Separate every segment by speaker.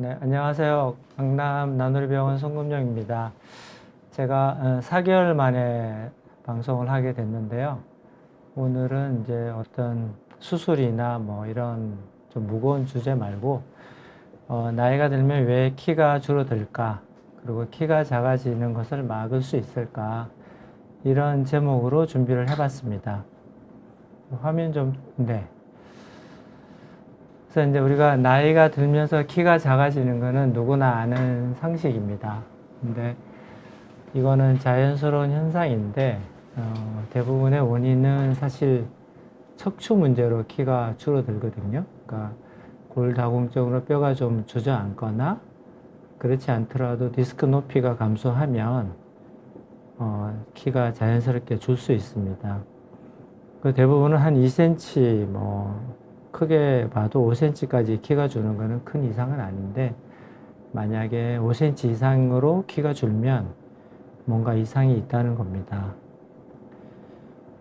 Speaker 1: 네, 안녕하세요. 강남 나누리병원 송금영입니다. 제가 4개월 만에 방송을 하게 됐는데요. 오늘은 이제 어떤 수술이나 뭐 이런 좀 무거운 주제 말고, 나이가 들면 왜 키가 줄어들까? 그리고 키가 작아지는 것을 막을 수 있을까? 이런 제목으로 준비를 해봤습니다. 화면 좀, 네. 그래서 이제 우리가 나이가 들면서 키가 작아지는 것은 누구나 아는 상식입니다. 근데 이거는 자연스러운 현상인데, 대부분의 원인은 사실 척추 문제로 키가 줄어들거든요. 그러니까 골다공증으로 뼈가 좀 주저앉거나, 그렇지 않더라도 디스크 높이가 감소하면, 키가 자연스럽게 줄 수 있습니다. 그 대부분은 한 2cm, 크게 봐도 5cm까지 키가 주는 것은 큰 이상은 아닌데, 만약에 5cm 이상으로 키가 줄면 뭔가 이상이 있다는 겁니다.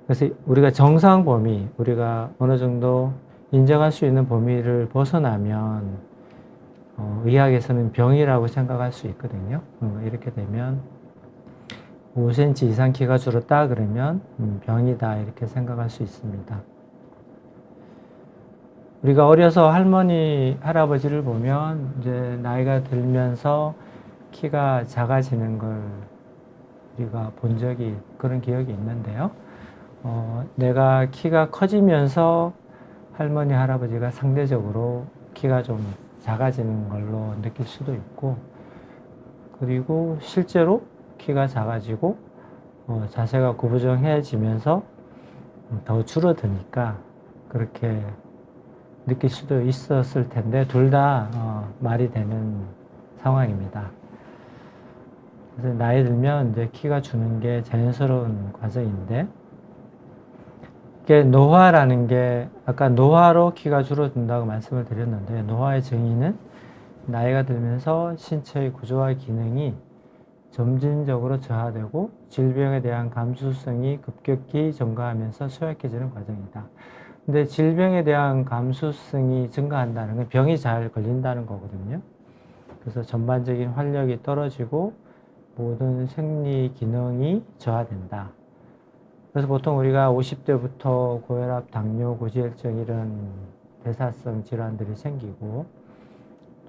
Speaker 1: 그래서 우리가 정상 범위, 우리가 어느 정도 인정할 수 있는 범위를 벗어나면 의학에서는 병이라고 생각할 수 있거든요. 이렇게 되면 5cm 이상 키가 줄었다 그러면 병이다 이렇게 생각할 수 있습니다. 우리가 어려서 할머니, 할아버지를 보면 이제 나이가 들면서 키가 작아지는 걸 우리가 본 적이, 그런 기억이 있는데요. 내가 키가 커지면서 할머니, 할아버지가 상대적으로 키가 좀 작아지는 걸로 느낄 수도 있고, 그리고 실제로 키가 작아지고, 자세가 구부정해지면서 더 줄어드니까 그렇게 느낄 수도 있었을 텐데, 둘 다 말이 되는 상황입니다. 그래서 나이 들면 이제 키가 주는 게 자연스러운 과정인데, 이게 노화라는 게, 아까 노화로 키가 줄어든다고 말씀을 드렸는데, 노화의 정의는 나이가 들면서 신체의 구조와 기능이 점진적으로 저하되고 질병에 대한 감수성이 급격히 증가하면서 쇠약해지는 과정이다. 근데 질병에 대한 감수성이 증가한다는 건 병이 잘 걸린다는 거거든요. 그래서 전반적인 활력이 떨어지고 모든 생리 기능이 저하된다. 그래서 보통 우리가 50대부터 고혈압, 당뇨, 고지혈증 이런 대사성 질환들이 생기고,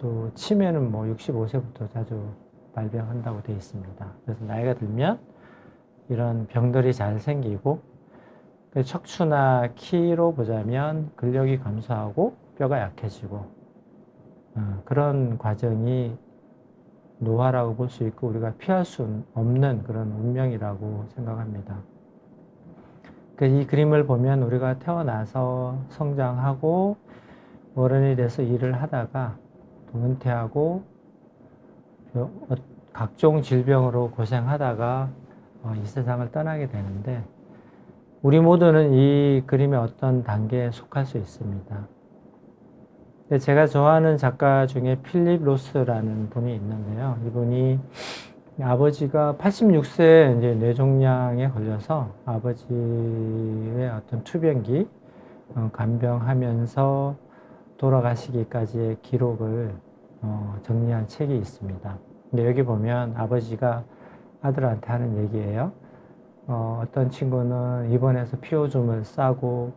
Speaker 1: 또 치매는 65세부터 자주 발병한다고 되어 있습니다. 그래서 나이가 들면 이런 병들이 잘 생기고, 척추나 키로 보자면 근력이 감소하고 뼈가 약해지고, 그런 과정이 노화라고 볼 수 있고, 우리가 피할 수 없는 그런 운명이라고 생각합니다. 이 그림을 보면 우리가 태어나서 성장하고 어른이 돼서 일을 하다가 은퇴하고 각종 질병으로 고생하다가 이 세상을 떠나게 되는데, 우리 모두는 이 그림의 어떤 단계에 속할 수 있습니다. 제가 좋아하는 작가 중에 필립 로스라는 분이 있는데요. 이분이 아버지가 86세에 이제 뇌종양에 걸려서 아버지의 어떤 투병기, 간병하면서 돌아가시기까지의 기록을 정리한 책이 있습니다. 근데 여기 보면 아버지가 아들한테 하는 얘기예요. 어떤 친구는 입원해서 피오줌을 싸고,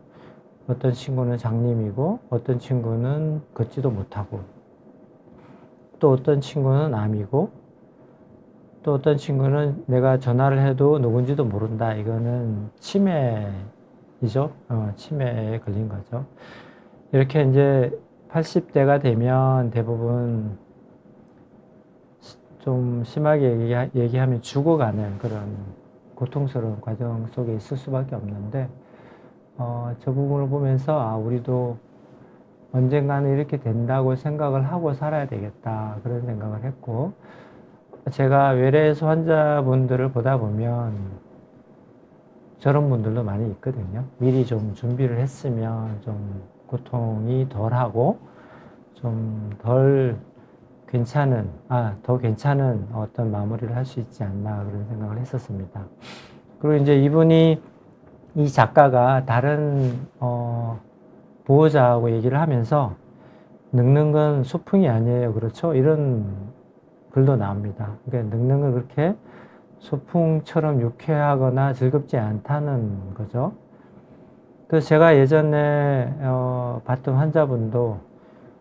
Speaker 1: 어떤 친구는 장님이고, 어떤 친구는 걷지도 못하고, 또 어떤 친구는 암이고, 또 어떤 친구는 내가 전화를 해도 누군지도 모른다. 이거는 치매이죠. 치매에 걸린 거죠. 이렇게 이제 80대가 되면 대부분 좀 심하게 얘기하면 죽어가는 그런 고통스러운 과정 속에 있을 수밖에 없는데, 저 부분을 보면서 우리도 언젠가는 이렇게 된다고 생각을 하고 살아야 되겠다, 그런 생각을 했고, 제가 외래에서 환자분들을 보다 보면 저런 분들도 많이 있거든요. 미리 좀 준비를 했으면 좀 고통이 덜하고 좀 덜 괜찮은, 더 괜찮은 어떤 마무리를 할 수 있지 않나, 그런 생각을 했었습니다. 그리고 이제 이 작가가 다른 보호자하고 얘기를 하면서 늙는 건 소풍이 아니에요. 그렇죠? 이런 글도 나옵니다. 그러니까 늙는 건 그렇게 소풍처럼 유쾌하거나 즐겁지 않다는 거죠. 그래서 제가 예전에 봤던 환자분도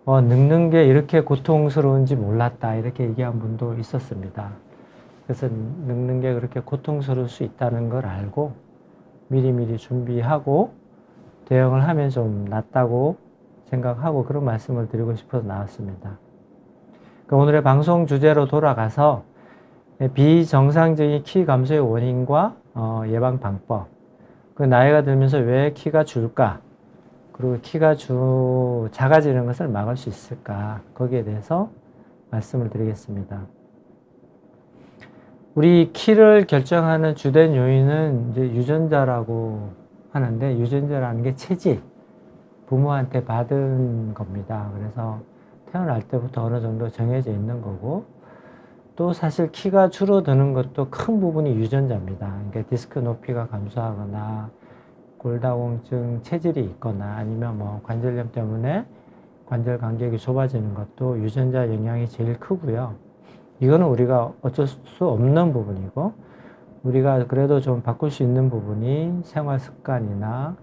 Speaker 1: 늙는 게 이렇게 고통스러운지 몰랐다 이렇게 얘기한 분도 있었습니다. 그래서 늙는 게 그렇게 고통스러울 수 있다는 걸 알고 미리미리 준비하고 대응을 하면 좀 낫다고 생각하고 그런 말씀을 드리고 싶어서 나왔습니다. 오늘의 방송 주제로 돌아가서 비정상적인 키 감소의 원인과 예방 방법, 그 나이가 들면서 왜 키가 줄까, 그리고 키가 작아지는 것을 막을 수 있을까, 거기에 대해서 말씀을 드리겠습니다. 우리 키를 결정하는 주된 요인은 이제 유전자라고 하는데, 유전자라는 게 체질, 부모한테 받은 겁니다. 그래서 태어날 때부터 어느 정도 정해져 있는 거고, 또 사실 키가 줄어드는 것도 큰 부분이 유전자입니다. 그러니까 디스크 높이가 감소하거나 골다공증 체질이 있거나 아니면 뭐 관절염 때문에 관절 간격이 좁아지는 것도 유전자 영향이 제일 크고요. 이거는 우리가 어쩔 수 없는 부분이고, 우리가 그래도 좀 바꿀 수 있는 부분이 생활 습관이나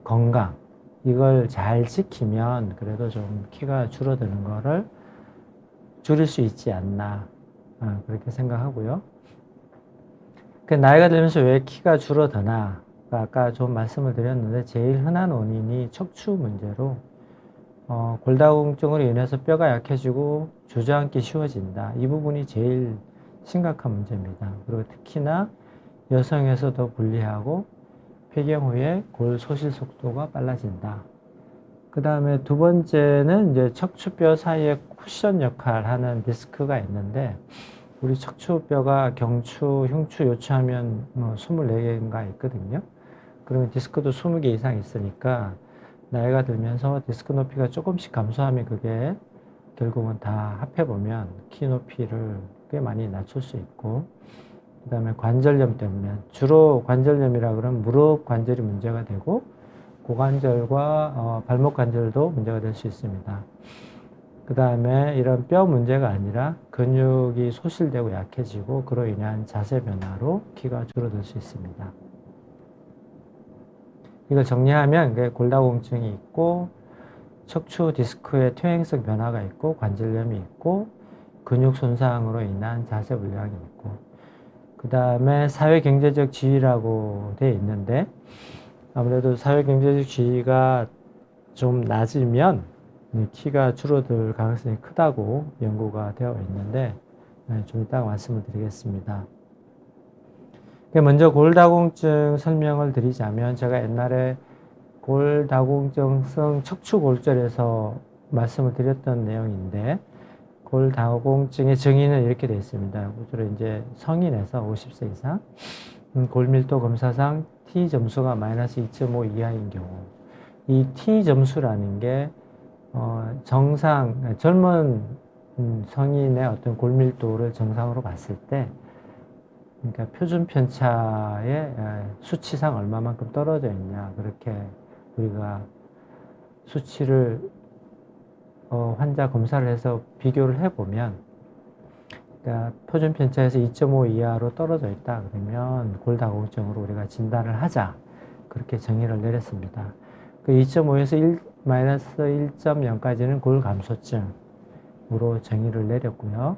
Speaker 1: 건강, 이걸 잘 지키면 그래도 좀 키가 줄어드는 거를 줄일 수 있지 않나, 그렇게 생각하고요. 나이가 들면서 왜 키가 줄어드나, 아까 좀 말씀을 드렸는데 제일 흔한 원인이 척추 문제로 골다공증으로 인해서 뼈가 약해지고 주저앉기 쉬워진다. 이 부분이 제일 심각한 문제입니다. 그리고 특히나 여성에서 더 불리하고 폐경 후에 골 소실 속도가 빨라진다. 그 다음에 두 번째는 이제 척추뼈 사이에 쿠션 역할을 하는 디스크가 있는데, 우리 척추뼈가 경추, 흉추, 요추 하면 뭐 24개인가 있거든요. 그러면 디스크도 20개 이상 있으니까 나이가 들면서 디스크 높이가 조금씩 감소하면 그게 결국은 다 합해보면 키 높이를 꽤 많이 낮출 수 있고, 그 다음에 관절염 때문에, 주로 관절염이라 그러면 무릎 관절이 문제가 되고 고관절과 발목 관절도 문제가 될 수 있습니다. 그 다음에 이런 뼈 문제가 아니라 근육이 소실되고 약해지고 그로 인한 자세 변화로 키가 줄어들 수 있습니다. 이걸 정리하면 골다공증이 있고 척추 디스크의 퇴행성 변화가 있고 관절염이 있고 근육 손상으로 인한 자세 불량이 있고, 그 다음에 사회경제적 지위라고 되어 있는데, 아무래도 사회경제적 지위가 좀 낮으면 키가 줄어들 가능성이 크다고 연구가 되어 있는데, 좀 이따가 말씀을 드리겠습니다. 먼저 골다공증 설명을 드리자면, 제가 옛날에 골다공증성 척추골절에서 말씀을 드렸던 내용인데, 골다공증의 정의는 이렇게 되어 있습니다. 주로 이제 성인에서 50세 이상, 골밀도 검사상 T 점수가 마이너스 2.5 이하인 경우, 이 T 점수라는 게 젊은 성인의 어떤 골밀도를 정상으로 봤을 때, 그러니까 표준 편차의 수치상 얼마만큼 떨어져 있냐, 그렇게 우리가 수치를 환자 검사를 해서 비교를 해보면, 그러니까 표준 편차에서 2.5 이하로 떨어져 있다 그러면 골다공증으로 우리가 진단을 하자, 그렇게 정의를 내렸습니다. 그 2.5에서 마이너스 1.0까지는 골감소증으로 정의를 내렸고요.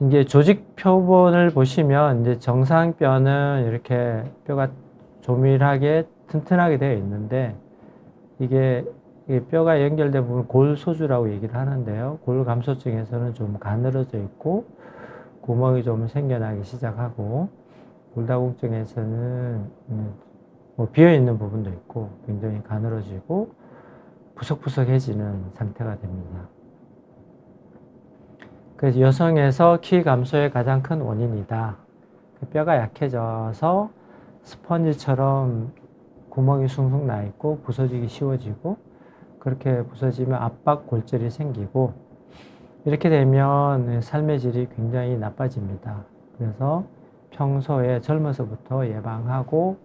Speaker 1: 이제 조직 표본을 보시면 이제 정상뼈는 이렇게 뼈가 조밀하게 튼튼하게 되어 있는데, 이게 뼈가 연결된 부분 골소주라고 얘기를 하는데요. 골감소증에서는 좀 가늘어져 있고 구멍이 좀 생겨나기 시작하고, 골다공증에서는 뭐 비어있는 부분도 있고 굉장히 가늘어지고 푸석푸석해지는 상태가 됩니다. 그래서 여성에서 키 감소의 가장 큰 원인이다. 뼈가 약해져서 스펀지처럼 구멍이 숭숭 나 있고 부서지기 쉬워지고, 그렇게 부서지면 압박 골절이 생기고, 이렇게 되면 삶의 질이 굉장히 나빠집니다. 그래서 평소에 젊어서부터 예방하고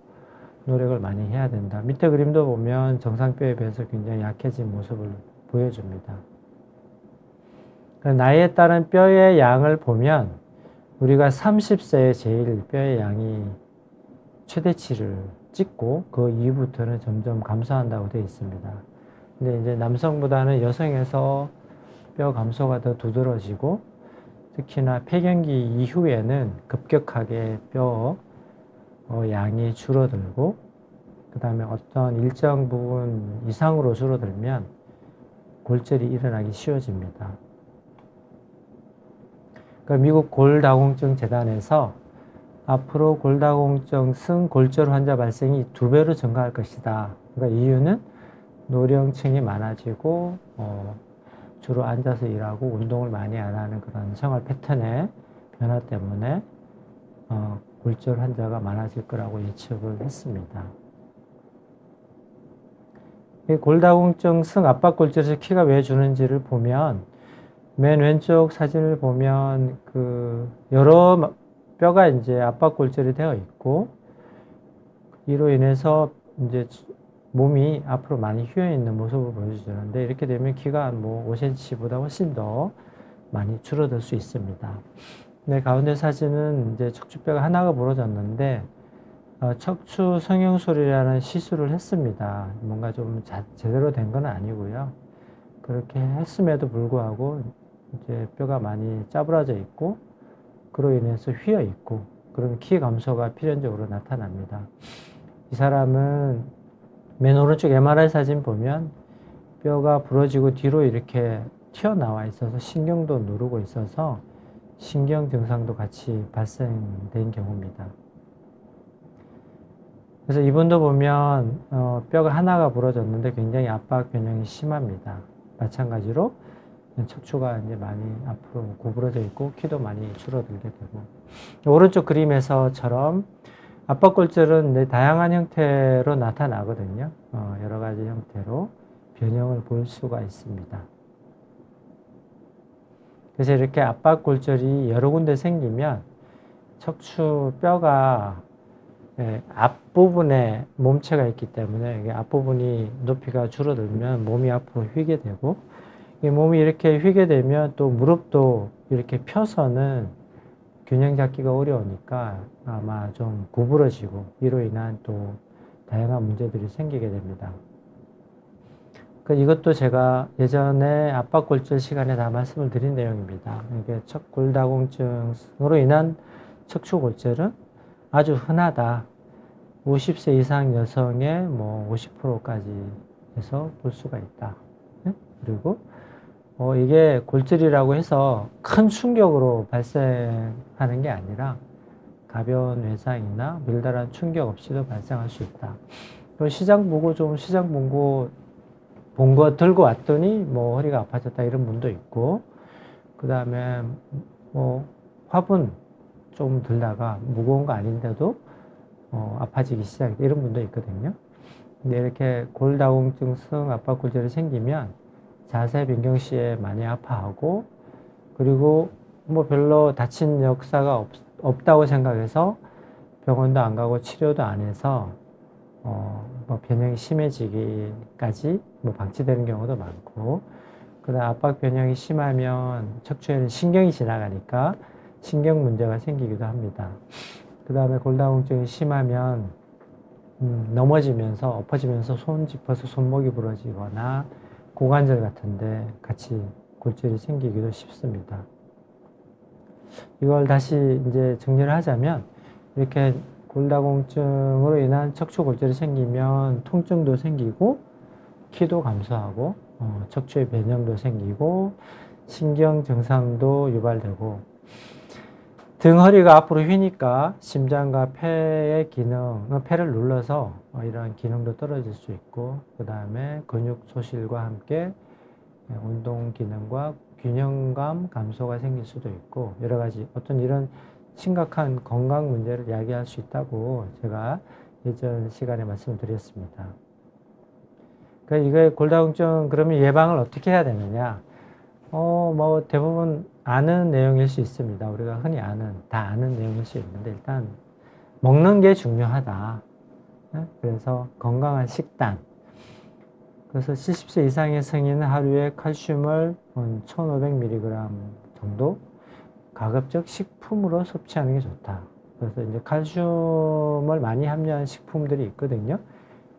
Speaker 1: 노력을 많이 해야 된다. 밑에 그림도 보면 정상뼈에 비해서 굉장히 약해진 모습을 보여줍니다. 나이에 따른 뼈의 양을 보면 우리가 30세에 제일 뼈의 양이 최대치를 찍고 그 이후부터는 점점 감소한다고 되어 있습니다. 근데 이제 남성보다는 여성에서 뼈 감소가 더 두드러지고 특히나 폐경기 이후에는 급격하게 뼈 양이 줄어들고 그 다음에 어떤 일정 부분 이상으로 줄어들면 골절이 일어나기 쉬워집니다. 그러니까 미국 골다공증 재단에서 앞으로 골다공증성 골절 환자 발생이 2배로 증가할 것이다. 그러니까 이유는 노령층이 많아지고 주로 앉아서 일하고 운동을 많이 안 하는 그런 생활 패턴의 변화 때문에 골절 환자가 많아질 거라고 예측을 했습니다. 이 골다공증성 압박골절에서 키가 왜 주는지를 보면 맨 왼쪽 사진을 보면 여러 뼈가 이제 압박골절이 되어 있고 이로 인해서 이제 몸이 앞으로 많이 휘어 있는 모습을 보여주는데 이렇게 되면 키가 뭐 5cm보다 훨씬 더 많이 줄어들 수 있습니다. 네, 가운데 사진은 이제 척추뼈가 하나가 부러졌는데 척추 성형술이라는 시술을 했습니다. 뭔가 좀 제대로 된 건 아니고요. 그렇게 했음에도 불구하고 이제 뼈가 많이 짜부러져 있고 그로 인해서 휘어 있고 그러면 키 감소가 필연적으로 나타납니다. 이 사람은 맨 오른쪽 MRI 사진 보면 뼈가 부러지고 뒤로 이렇게 튀어나와 있어서 신경도 누르고 있어서 신경 증상도 같이 발생된 경우입니다. 그래서 이분도 보면 뼈가 하나가 부러졌는데 굉장히 압박 변형이 심합니다. 마찬가지로 척추가 이제 많이 앞으로 구부러져 있고 키도 많이 줄어들게 되고 오른쪽 그림에서처럼 압박골절은 다양한 형태로 나타나거든요. 여러 가지 형태로 변형을 볼 수가 있습니다. 그래서 이렇게 압박골절이 여러 군데 생기면 척추 뼈가 앞부분에 몸체가 있기 때문에 앞부분이 높이가 줄어들면 몸이 앞으로 휘게 되고 이 몸이 이렇게 휘게 되면 또 무릎도 이렇게 펴서는 균형 잡기가 어려우니까 아마 좀 구부러지고 이로 인한 또 다양한 문제들이 생기게 됩니다. 이것도 제가 예전에 압박골절 시간에 다 말씀을 드린 내용입니다. 이게 골다공증으로 인한 척추골절은 아주 흔하다. 50세 이상 여성의 뭐 50%까지 해서 볼 수가 있다. 그리고 이게 골절이라고 해서 큰 충격으로 발생하는 게 아니라 가벼운 외상이나 밀달한 충격 없이도 발생할 수 있다. 또 시장 보고 본 거 들고 왔더니 뭐 허리가 아파졌다 이런 분도 있고 그 다음에 뭐 화분 좀 들다가 무거운 거 아닌데도 아파지기 시작했다 이런 분도 있거든요. 근데 이렇게 골다공증성 압박골절이 생기면 자세 변경 시에 많이 아파하고 그리고 뭐 별로 다친 역사가 없다고 생각해서 병원도 안 가고 치료도 안 해서 뭐 변형이 심해지기까지 뭐 방치되는 경우도 많고 그다음 압박 변형이 심하면 척추에는 신경이 지나가니까 신경 문제가 생기기도 합니다. 그 다음에 골다공증이 심하면 넘어지면서 엎어지면서 손 짚어서 손목이 부러지거나 고관절 같은데 같이 골절이 생기기도 쉽습니다. 이걸 다시 이제 정리를 하자면 이렇게 골다공증으로 인한 척추골절이 생기면 통증도 생기고 키도 감소하고 척추의 변형도 생기고 신경 증상도 유발되고 등 허리가 앞으로 휘니까 심장과 폐의 기능, 폐를 눌러서 이러한 기능도 떨어질 수 있고 그 다음에 근육 소실과 함께 운동 기능과 균형감 감소가 생길 수도 있고 여러 가지 어떤 이런 심각한 건강 문제를 야기할 수 있다고 제가 예전 시간에 말씀을 드렸습니다. 그러니까 이게 골다공증 그러면 예방을 어떻게 해야 되느냐? 뭐 대부분 아는 내용일 수 있습니다. 우리가 흔히 다 아는 내용일 수 있는데 일단 먹는 게 중요하다. 그래서 건강한 식단. 그래서 70세 이상의 성인은 하루에 칼슘을 1500mg 정도 가급적 식품으로 섭취하는 게 좋다. 그래서 이제 칼슘을 많이 함유한 식품들이 있거든요.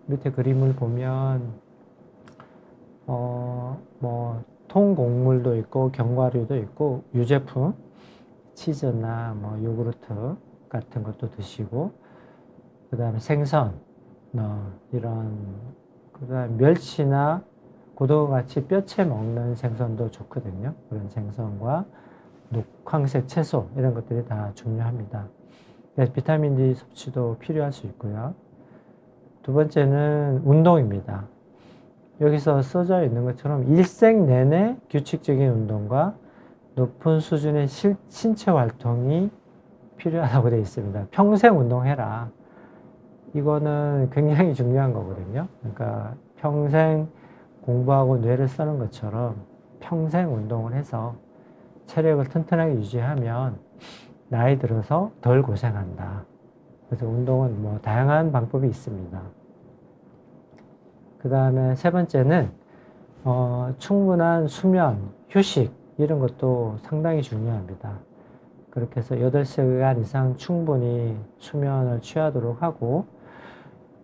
Speaker 1: 밑에 그림을 보면 뭐 통곡물도 있고 견과류도 있고 유제품, 치즈나 뭐 요구르트 같은 것도 드시고, 그 다음에 생선, 이런, 그 다음에 멸치나 고등어 같이 뼈채 먹는 생선도 좋거든요. 그런 생선과 녹황색 채소 이런 것들이 다 중요합니다. 그래서 비타민 D 섭취도 필요할 수 있고요. 두 번째는 운동입니다. 여기서 써져 있는 것처럼 일생 내내 규칙적인 운동과 높은 수준의 신체 활동이 필요하다고 되어 있습니다. 평생 운동해라. 이거는 굉장히 중요한 거거든요. 그러니까 평생 공부하고 뇌를 쓰는 것처럼 평생 운동을 해서 체력을 튼튼하게 유지하면 나이 들어서 덜 고생한다. 그래서 운동은 뭐 다양한 방법이 있습니다. 그 다음에 세 번째는 충분한 수면, 휴식 이런 것도 상당히 중요합니다. 그렇게 해서 8시간 이상 충분히 수면을 취하도록 하고,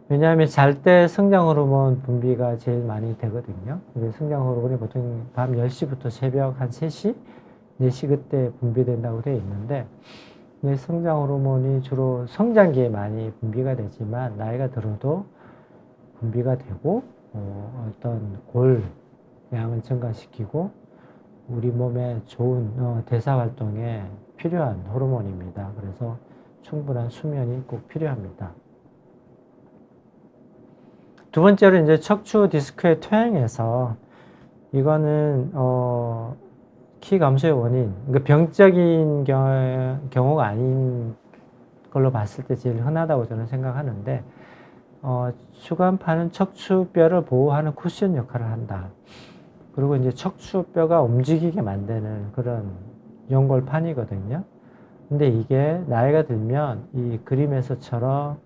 Speaker 1: 왜냐하면 잘 때 성장 호르몬 분비가 제일 많이 되거든요. 성장 호르몬이 보통 밤 10시부터 새벽 한 3시, 4시 그때 분비된다고 되어 있는데, 성장 호르몬이 주로 성장기에 많이 분비가 되지만 나이가 들어도 분비가 되고 어떤 골양을 증가시키고 우리 몸에 좋은 대사 활동에 필요한 호르몬입니다. 그래서 충분한 수면이 꼭 필요합니다. 두 번째로 이제 척추 디스크의 퇴행에서 이거는 키 감소의 원인, 그러니까 병적인 경우가 아닌 걸로 봤을 때 제일 흔하다고 저는 생각하는데, 추간판은 척추뼈를 보호하는 쿠션 역할을 한다. 그리고 이제 척추뼈가 움직이게 만드는 그런 연골판이거든요. 근데 이게 나이가 들면 이 그림에서처럼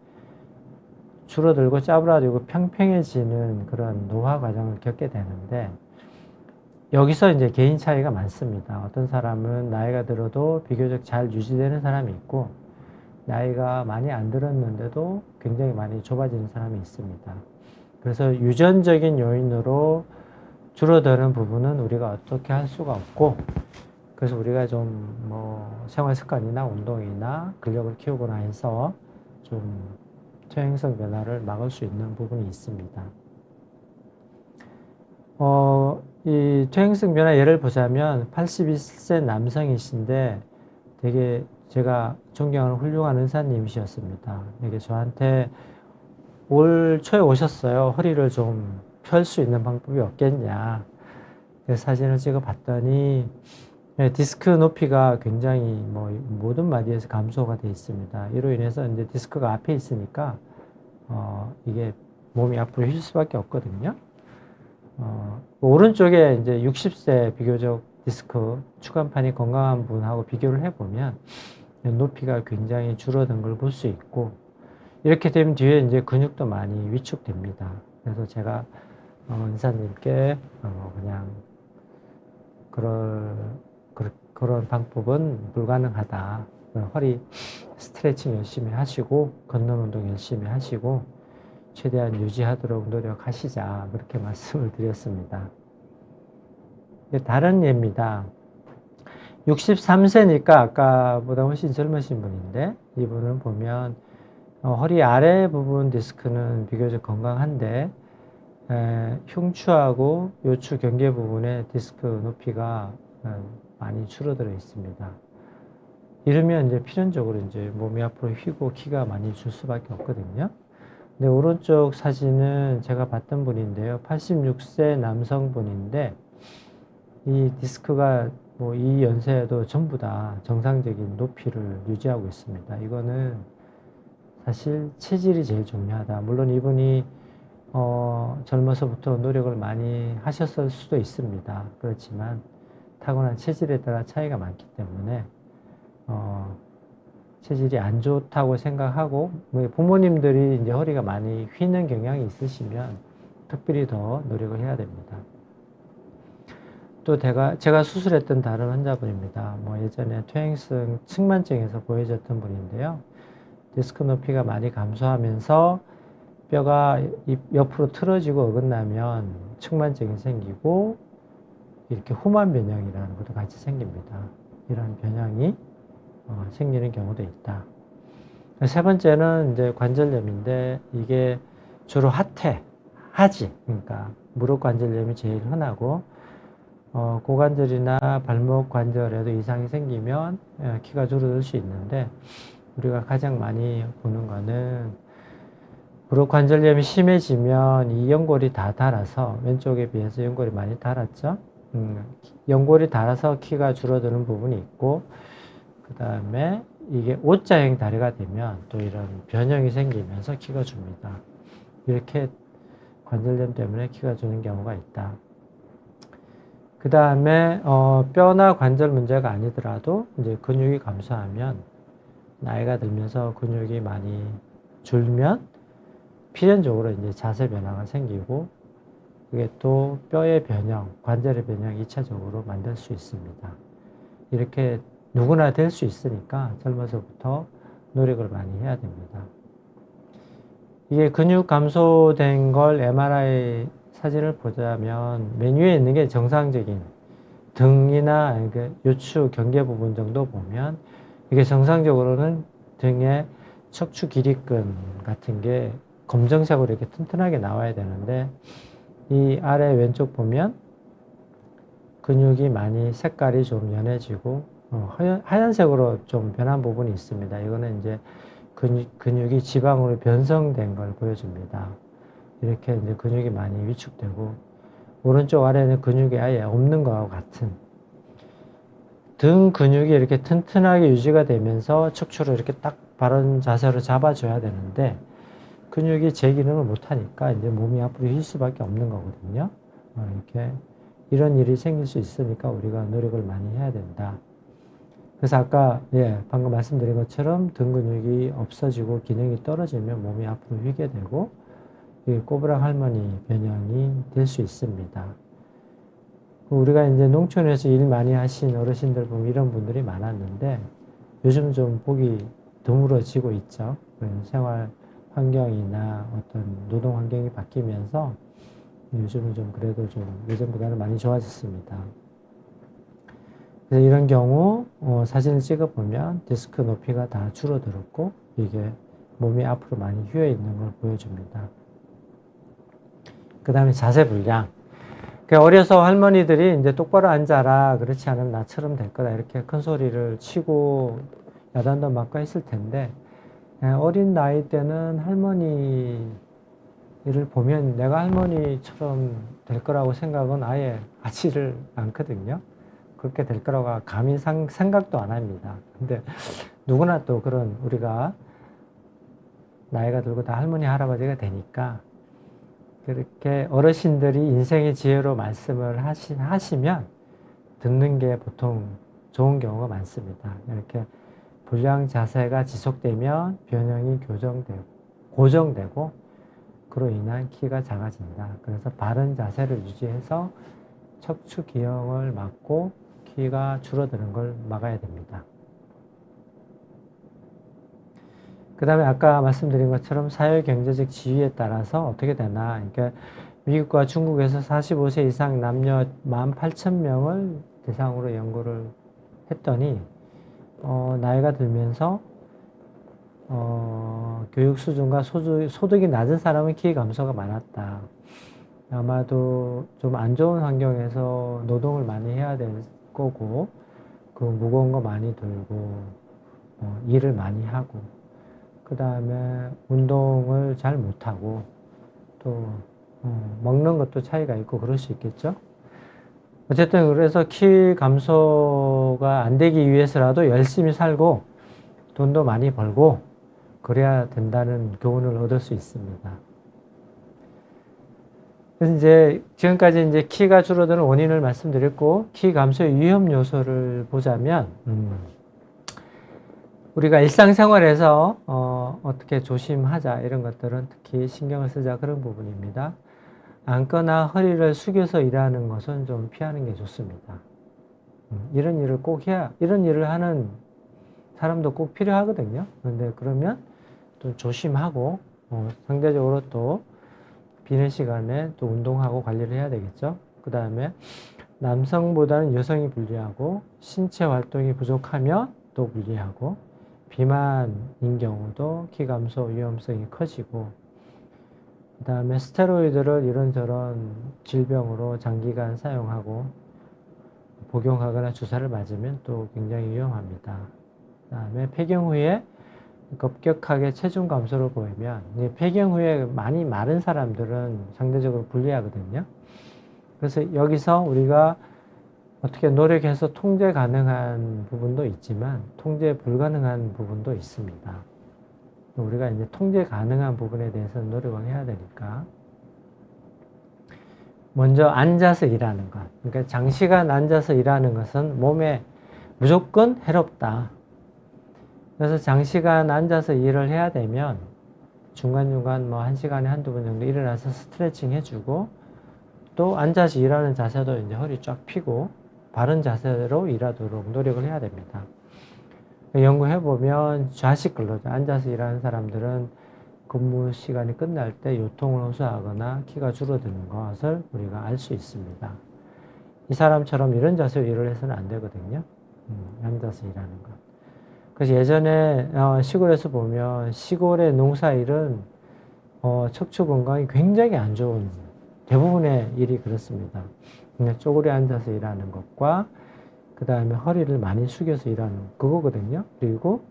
Speaker 1: 줄어들고 짜부라지고 평평해지는 그런 노화 과정을 겪게 되는데, 여기서 이제 개인 차이가 많습니다. 어떤 사람은 나이가 들어도 비교적 잘 유지되는 사람이 있고, 나이가 많이 안 들었는데도 굉장히 많이 좁아지는 사람이 있습니다. 그래서 유전적인 요인으로 줄어드는 부분은 우리가 어떻게 할 수가 없고, 그래서 우리가 좀 뭐 생활 습관이나 운동이나 근력을 키우거나 해서 좀 퇴행성 변화를 막을 수 있는 부분이 있습니다. 이 퇴행성 변화 예를 보자면 81세 남성이신데 되게 제가 존경하는 훌륭한 의사님이셨습니다. 이게 저한테 올 초에 오셨어요. 허리를 좀 펼 수 있는 방법이 없겠냐. 그래서 사진을 찍어 봤더니 디스크 높이가 굉장히 뭐 모든 마디에서 감소가 되어 있습니다. 이로 인해서 이제 디스크가 앞에 있으니까 이게 몸이 앞으로 휠 수밖에 없거든요. 오른쪽에 이제 60세 비교적 디스크 추간판이 건강한 분하고 비교를 해보면 높이가 굉장히 줄어든 걸 볼 수 있고, 이렇게 되면 뒤에 이제 근육도 많이 위축됩니다. 그래서 제가 의사님께 그냥 그런 방법은 불가능하다. 허리 스트레칭 열심히 하시고 걷는 운동 열심히 하시고 최대한 유지하도록 노력하시자, 그렇게 말씀을 드렸습니다. 다른 예입니다. 63세니까 아까보다 훨씬 젊으신 분인데, 이분을 보면 허리 아래 부분 디스크는 비교적 건강한데 흉추하고 요추 경계 부분의 디스크 높이가 많이 줄어들어 있습니다. 이러면 이제 필연적으로 이제 몸이 앞으로 휘고 키가 많이 줄 수밖에 없거든요. 근데 오른쪽 사진은 제가 봤던 분인데요. 86세 남성분인데 이 디스크가 뭐 이 연세에도 전부 다 정상적인 높이를 유지하고 있습니다. 이거는 사실 체질이 제일 중요하다. 물론 이분이 젊어서부터 노력을 많이 하셨을 수도 있습니다. 그렇지만 타고난 체질에 따라 차이가 많기 때문에 체질이 안 좋다고 생각하고, 뭐 부모님들이 이제 허리가 많이 휘는 경향이 있으시면 특별히 더 노력을 해야 됩니다. 또 제가 수술했던 다른 환자분입니다. 뭐 예전에 퇴행성 측만증에서 보여졌던 분인데요. 디스크 높이가 많이 감소하면서 뼈가 옆으로 틀어지고 어긋나면 측만증이 생기고 이렇게 후만 변형이라는 것도 같이 생깁니다. 이런 변형이 생기는 경우도 있다. 세 번째는 이제 관절염인데 이게 주로 하지. 그러니까 무릎 관절염이 제일 흔하고 고관절이나 발목 관절에도 이상이 생기면 키가 줄어들 수 있는데 우리가 가장 많이 보는 거는 무릎 관절염이 심해지면 이 연골이 다 닳아서 왼쪽에 비해서 연골이 많이 닳았죠. 연골이 닳아서 키가 줄어드는 부분이 있고 그 다음에 이게 O자형 다리가 되면 또 이런 변형이 생기면서 키가 줍니다. 이렇게 관절염 때문에 키가 주는 경우가 있다. 그 다음에 뼈나 관절 문제가 아니더라도 이제 근육이 감소하면 나이가 들면서 근육이 많이 줄면 필연적으로 이제 자세 변화가 생기고 그게 또 뼈의 변형, 관절의 변형 2차적으로 만들 수 있습니다. 이렇게 누구나 될 수 있으니까 젊어서부터 노력을 많이 해야 됩니다. 이게 근육 감소된 걸 MRI 사진을 보자면 맨 위에 있는 게 정상적인 등이나 요추 경계 부분 정도 보면 이게 정상적으로는 등의 척추 길이근 같은 게 검정색으로 이렇게 튼튼하게 나와야 되는데 이 아래 왼쪽 보면 근육이 많이 색깔이 좀 연해지고 하얀색으로 좀 변한 부분이 있습니다. 이거는 이제 근육이 지방으로 변성된 걸 보여줍니다. 이렇게 이제 근육이 많이 위축되고 오른쪽 아래는 근육이 아예 없는 것과 같은 등 근육이 이렇게 튼튼하게 유지가 되면서 척추를 이렇게 딱 바른 자세로 잡아줘야 되는데 근육이 제 기능을 못하니까 이제 몸이 앞으로 휠 수밖에 없는 거거든요. 이렇게 이런 일이 생길 수 있으니까 우리가 노력을 많이 해야 된다. 그래서 아까 방금 말씀드린 것처럼 등 근육이 없어지고 기능이 떨어지면 몸이 앞으로 휘게 되고 꼬부랑 할머니 변형이 될 수 있습니다. 우리가 이제 농촌에서 일 많이 하신 어르신들 보면 이런 분들이 많았는데 요즘 좀 보기 드물어지고 있죠. 생활 환경이나 어떤 노동 환경이 바뀌면서 요즘은 좀 그래도 좀 예전보다는 많이 좋아졌습니다. 그래서 이런 경우 사진을 찍어보면 디스크 높이가 다 줄어들었고 이게 몸이 앞으로 많이 휘어 있는 걸 보여줍니다. 그 다음에 자세 불량. 어려서 할머니들이 이제 똑바로 앉아라. 그렇지 않으면 나처럼 될 거다. 이렇게 큰 소리를 치고 야단도 맞고 했을 텐데 어린 나이 때는 할머니 일을 보면 내가 할머니처럼 될 거라고 생각은 아예 하지를 않거든요. 그렇게 될 거라고 감히 생각도 안 합니다. 근데 누구나 또 그런 우리가 나이가 들고 다 할머니, 할아버지가 되니까 그렇게 어르신들이 인생의 지혜로 말씀을 하시면 듣는 게 보통 좋은 경우가 많습니다. 이렇게 불량 자세가 지속되면 변형이 고정되고 그로 인한 키가 작아진다. 그래서 바른 자세를 유지해서 척추 기형을 막고 키가 줄어드는 걸 막아야 됩니다. 그 다음에 아까 말씀드린 것처럼 사회경제적 지위에 따라서 어떻게 되나. 그러니까 미국과 중국에서 45세 이상 남녀 18,000명을 대상으로 연구를 했더니 나이가 들면서 교육 수준과 소득이 낮은 사람은 키 감소가 많았다. 아마도 좀 안 좋은 환경에서 노동을 많이 해야 될 거고 그 무거운 거 많이 들고 일을 많이 하고 그 다음에 운동을 잘 못하고 또 먹는 것도 차이가 있고 그럴 수 있겠죠. 어쨌든 그래서 키 감소가 안 되기 위해서라도 열심히 살고 돈도 많이 벌고 그래야 된다는 교훈을 얻을 수 있습니다. 그래서 이제 지금까지 이제 키가 줄어드는 원인을 말씀드렸고 키 감소의 위험 요소를 보자면 우리가 일상생활에서 어떻게 조심하자 이런 것들은 특히 신경을 쓰자 그런 부분입니다. 앉거나 허리를 숙여서 일하는 것은 좀 피하는 게 좋습니다. 이런 일을 꼭 해야, 이런 일을 하는 사람도 꼭 필요하거든요. 그런데 그러면 또 조심하고 상대적으로 또 비는 시간에 또 운동하고 관리를 해야 되겠죠. 그 다음에 남성보다는 여성이 불리하고 신체 활동이 부족하면 또 불리하고 비만인 경우도 키 감소 위험성이 커지고 그 다음에 스테로이드를 이런저런 질병으로 장기간 사용하고 복용하거나 주사를 맞으면 또 굉장히 위험합니다. 그 다음에 폐경 후에 급격하게 체중 감소를 보이면 폐경 후에 많이 마른 사람들은 상대적으로 불리하거든요. 그래서 여기서 우리가 어떻게 노력해서 통제 가능한 부분도 있지만 통제 불가능한 부분도 있습니다. 우리가 이제 통제 가능한 부분에 대해서는 노력을 해야 되니까 먼저 앉아서 일하는 것. 그러니까 장시간 앉아서 일하는 것은 몸에 무조건 해롭다. 그래서 장시간 앉아서 일을 해야 되면 중간중간 뭐 1시간에 한두 번 정도 일어나서 스트레칭 해주고 또 앉아서 일하는 자세도 이제 허리 쫙 펴고 바른 자세로 일하도록 노력을 해야 됩니다. 연구해보면 좌식 근로자, 앉아서 일하는 사람들은 근무 시간이 끝날 때 요통을 호소하거나 키가 줄어드는 것을 우리가 알 수 있습니다. 이 사람처럼 이런 자세로 일을 해서는 안 되거든요. 앉아서 일하는 것. 그래서 예전에 시골에서 보면 시골의 농사일은 척추 건강이 굉장히 안 좋은 대부분의 일이 그렇습니다. 그냥 쪼그려 앉아서 일하는 것과 그 다음에 허리를 많이 숙여서 일하는 그거거든요. 그리고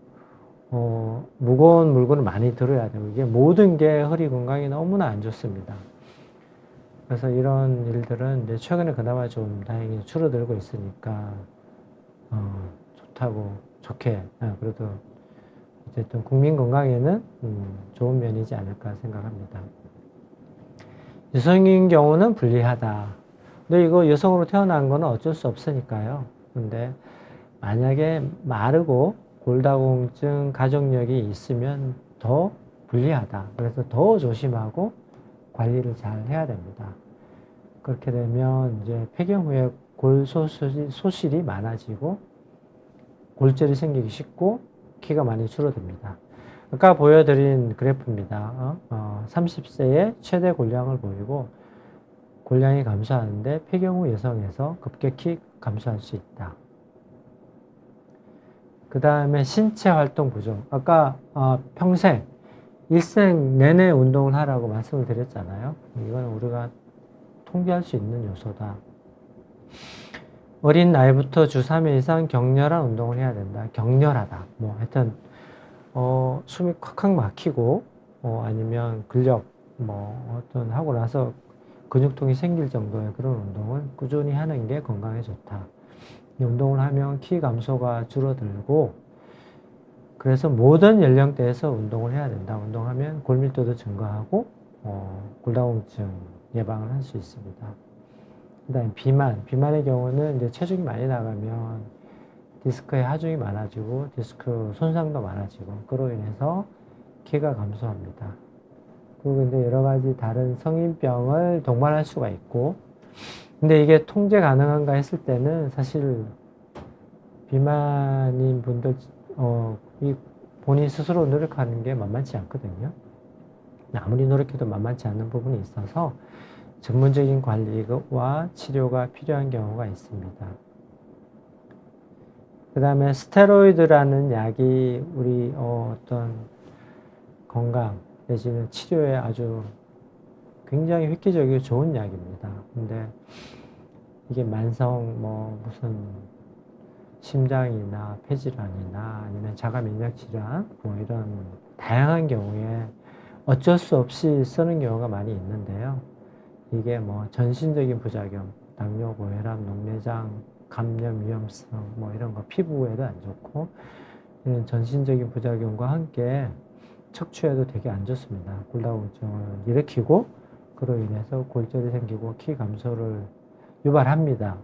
Speaker 1: 무거운 물건을 많이 들어야 되고 이게 모든 게 허리 건강이 너무나 안 좋습니다. 그래서 이런 일들은 이제 최근에 그나마 좀 다행히 줄어들고 있으니까 좋게 그래도 어쨌든 국민 건강에는 좋은 면이지 않을까 생각합니다. 여성인 경우는 불리하다. 근데 이거 여성으로 태어난 거는 어쩔 수 없으니까요. 근데 만약에 마르고 골다공증 가족력이 있으면 더 불리하다. 그래서 더 조심하고 관리를 잘 해야 됩니다. 그렇게 되면 이제 폐경 후에 골소실이 많아지고 골절이 생기기 쉽고 키가 많이 줄어듭니다. 아까 보여드린 그래프입니다. 30세에 최대 골량을 보이고 골량이 감소하는데 폐경 후 여성에서 급격히 감소할 수 있다. 그 다음에 신체 활동 부족. 아까 평생 일생 내내 운동을 하라고 말씀을 드렸잖아요. 이건 우리가 통제할 수 있는 요소다. 어린 나이부터 주 3회 이상 격렬한 운동을 해야 된다. 격렬하다. 뭐 하여튼 숨이 콱콱 막히고 아니면 근력 어떤 하고 나서 근육통이 생길 정도의 그런 운동을 꾸준히 하는 게 건강에 좋다. 운동을 하면 키 감소가 줄어들고 그래서 모든 연령대에서 운동을 해야 된다. 운동하면 골밀도도 증가하고 골다공증 예방을 할 수 있습니다. 그 다음에 비만의 경우는 이제 체중이 많이 나가면 디스크에 하중이 많아지고 디스크 손상도 많아지고 그로 인해서 키가 감소합니다. 그리고 이제 여러 가지 다른 성인병을 동반할 수가 있고 근데 이게 통제 가능한가 했을 때는 사실 비만인 분들 본인 스스로 노력하는 게 만만치 않거든요. 아무리 노력해도 만만치 않는 부분이 있어서 전문적인 관리와 치료가 필요한 경우가 있습니다. 그 다음에 스테로이드라는 약이 우리 어떤 건강 내지는 치료에 아주 굉장히 획기적이고 좋은 약입니다. 근데 이게 만성 무슨 심장이나 폐질환이나 아니면 자가면역질환 이런 다양한 경우에 어쩔 수 없이 쓰는 경우가 많이 있는데요. 이게 전신적인 부작용, 당뇨, 고혈압, 녹내장, 감염 위험성 이런 거 피부에도 안 좋고 이런 전신적인 부작용과 함께 척추에도 되게 안 좋습니다. 골다공증을 일으키고 그로 인해서 골절이 생기고 키 감소를 유발합니다.